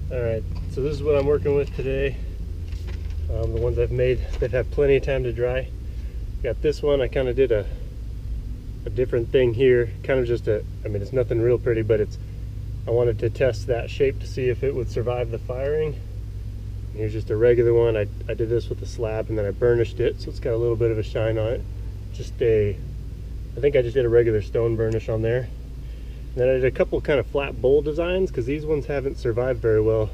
Alright, so this is what I'm working with today. The ones I've made, they've had plenty of time to dry. Got this one, I kind of did a different thing here. Kind of just I mean, it's nothing real pretty, but I wanted to test that shape to see if it would survive the firing. And here's just a regular one. I did this with a slab and then I burnished it, so it's got a little bit of a shine on it. I think I just did a regular stone burnish on there. And then I did a couple kind of flat bowl designs because these ones haven't survived very well.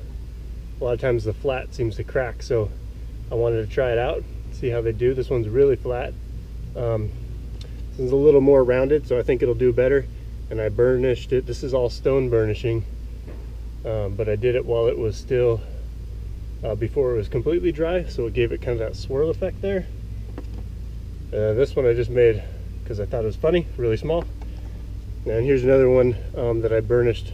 A lot of times the flat seems to crack, so I wanted to try it out, see how they do. This one's really flat. This one's a little more rounded, so I think it'll do better. And I burnished it. This is all stone burnishing, but I did it while it was still, before it was completely dry, so it gave it kind of that swirl effect there. This one I just made because I thought it was funny, really small. And here's another one that I burnished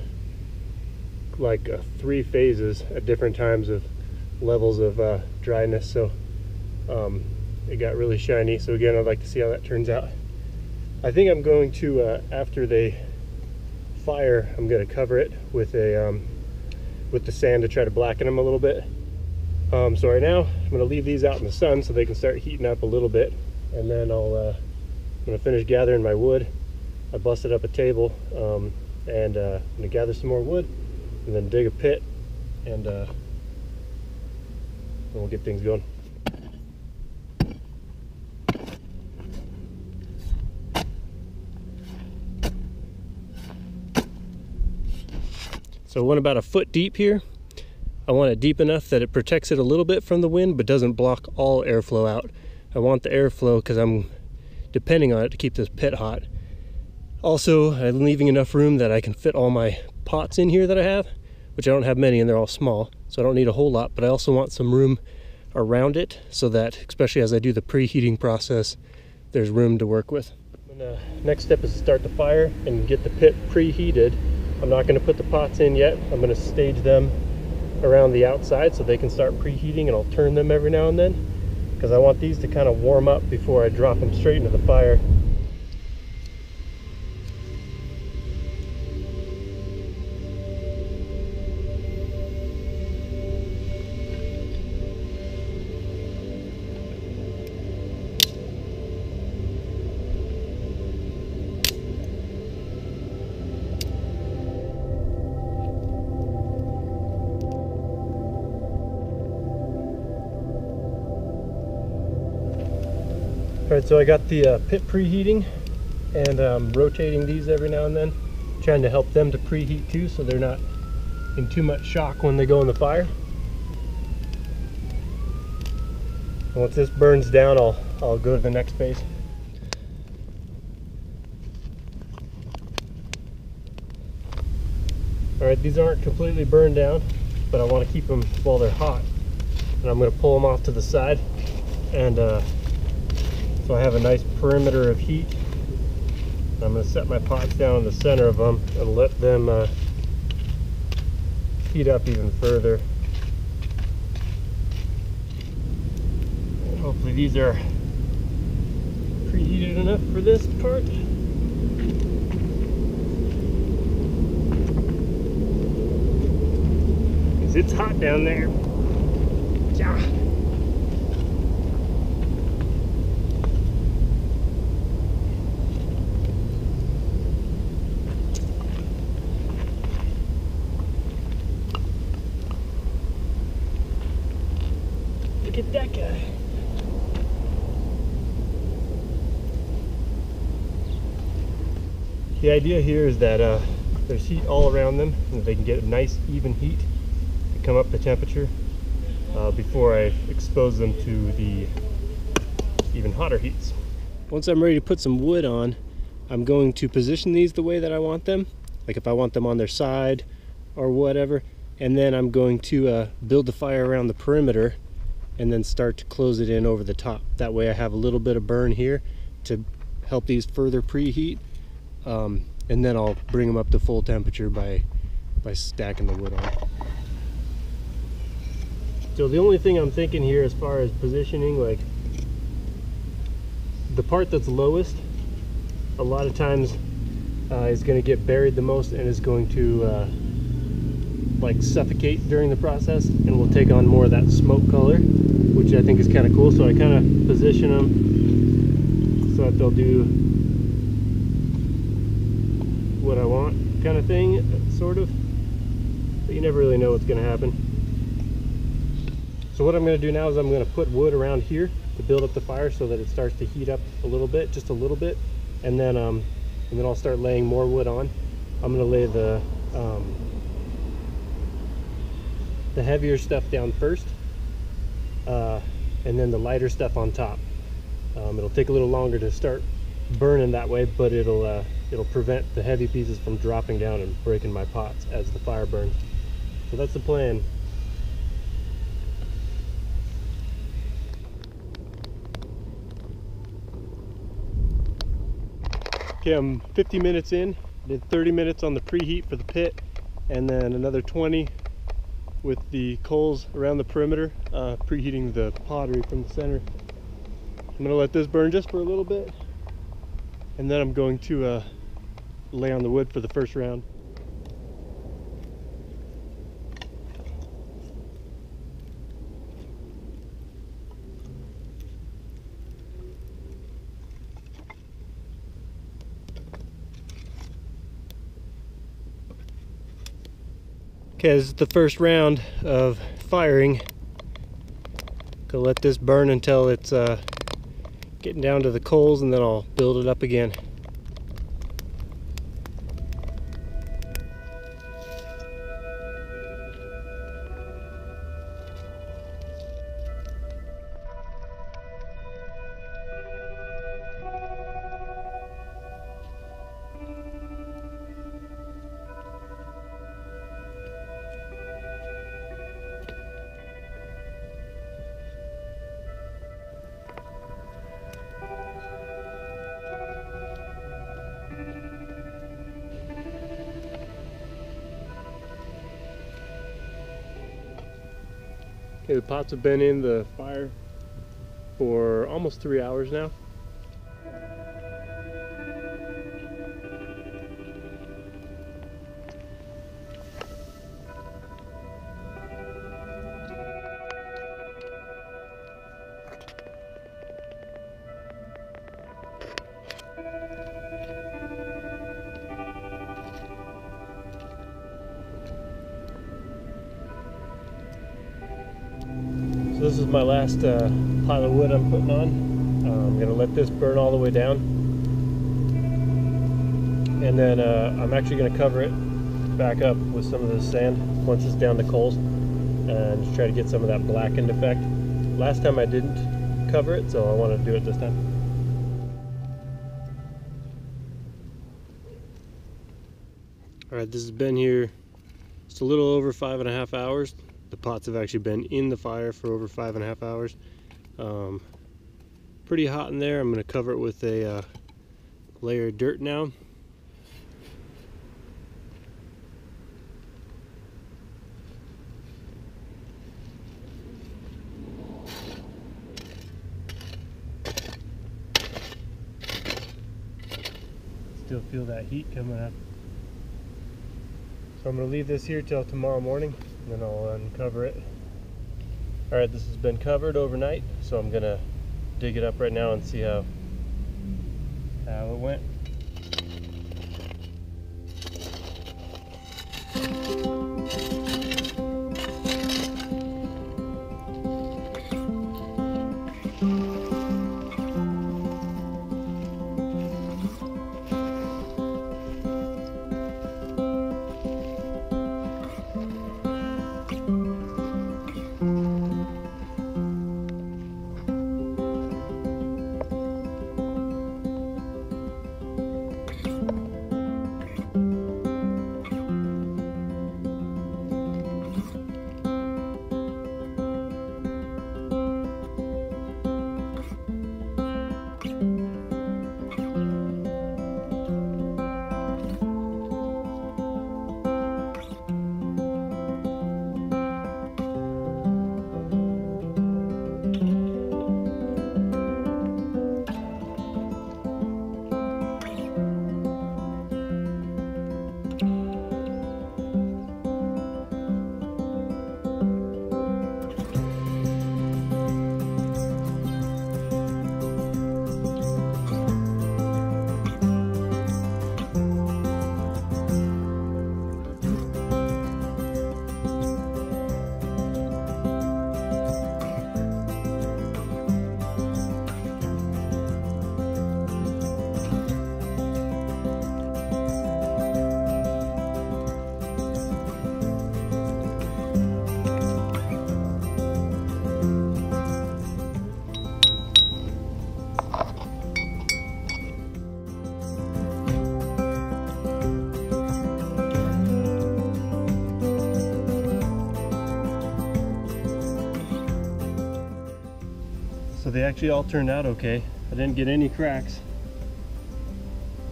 like 3 phases at different times of levels of dryness, so it got really shiny. So again, I'd like to see how that turns out. I think I'm going to, after they fire, I'm going to cover it with the sand to try to blacken them a little bit. So right now, I'm going to leave these out in the sun so they can start heating up a little bit, and then I'm going to finish gathering my wood. I busted up a table, and I'm going to gather some more wood and then dig a pit, and we'll get things going. So I went about a foot deep here. I want it deep enough that it protects it a little bit from the wind but doesn't block all airflow out. I want the airflow because I'm depending on it to keep this pit hot. Also, I'm leaving enough room that I can fit all my pots in here that I have, which I don't have many and they're all small, so I don't need a whole lot, but I also want some room around it so that, especially as I do the preheating process, there's room to work with. Next step is to start the fire and get the pit preheated. I'm not going to put the pots in yet. I'm going to stage them around the outside so they can start preheating, and I'll turn them every now and then because I want these to kind of warm up before I drop them straight into the fire. Alright, so I got the pit preheating, and I'm rotating these every now and then, trying to help them to preheat too so they're not in too much shock when they go in the fire. And once this burns down, I'll go to the next phase. Alright, these aren't completely burned down, but I want to keep them while they're hot. And I'm going to pull them off to the side, and so I have a nice perimeter of heat. I'm going to set my pots down in the center of them and let them heat up even further. And hopefully these are preheated enough for this part. Because it's hot down there. Yeah. Look at that guy. The idea here is that there's heat all around them, and they can get a nice even heat to come up the temperature before I expose them to the even hotter heats. Once I'm ready to put some wood on, I'm going to position these the way that I want them, like if I want them on their side or whatever, and then I'm going to build the fire around the perimeter and then start to close it in over the top. That way I have a little bit of burn here to help these further preheat, and then I'll bring them up to full temperature by stacking the wood on. So the only thing I'm thinking here as far as positioning, like the part that's lowest, a lot of times is going to get buried the most and is going to like suffocate during the process, and will take on more of that smoke color, which I think is kind of cool. So I kind of position them so that they'll do what I want, kind of thing, sort of, but you never really know what's going to happen. So what I'm going to do now is I'm going to put wood around here to build up the fire so that it starts to heat up a little bit, just a little bit, and then I'll start laying more wood on. I'm going to lay the heavier stuff down first, and then the lighter stuff on top. It'll take a little longer to start burning that way, but it'll prevent the heavy pieces from dropping down and breaking my pots as the fire burns. So that's the plan. Okay, I'm 50 minutes in. Did 30 minutes on the preheat for the pit, and then another 20 with the coals around the perimeter, preheating the pottery from the center. I'm gonna let this burn just for a little bit, and then I'm going to lay on the wood for the first round. Okay, this is the first round of firing. Gonna let this burn until it's getting down to the coals, and then I'll build it up again. Okay, the pots have been in the fire for almost 3 hours now. So this is my last pile of wood I'm putting on. I'm going to let this burn all the way down, and then I'm actually going to cover it back up with some of this sand once it's down to coals, and just try to get some of that blackened effect. Last time I didn't cover it, so I want to do it this time. Alright, this has been here just a little over 5.5 hours. The pots have actually been in the fire for over 5.5 hours. Pretty hot in there. I'm going to cover it with a layer of dirt now. Still feel that heat coming up. So I'm going to leave this here till tomorrow morning, and then I'll uncover it. Alright, this has been covered overnight, so I'm going to dig it up right now and see how it went. they actually all turned out okay. I didn't get any cracks.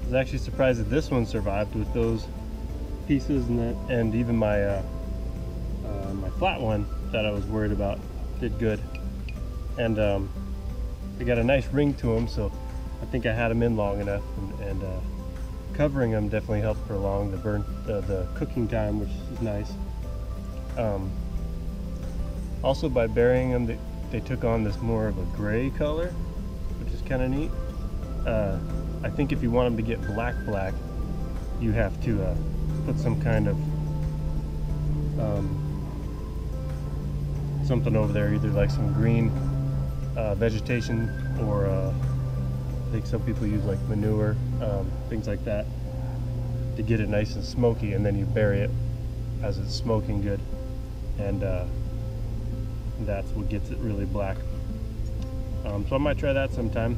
I was actually surprised that this one survived with those pieces, and even my my flat one that I was worried about did good. And they got a nice ring to them, so I think I had them in long enough, and covering them definitely helped prolong the cooking time, which is nice. Also, by burying them, they took on this more of a gray color, which is kind of neat. I think if you want them to get black, you have to put some kind of something over there, either like some green vegetation, or I think some people use like manure, things like that, to get it nice and smoky, and then you bury it as it's smoking good, and that's what gets it really black. So I might try that sometime.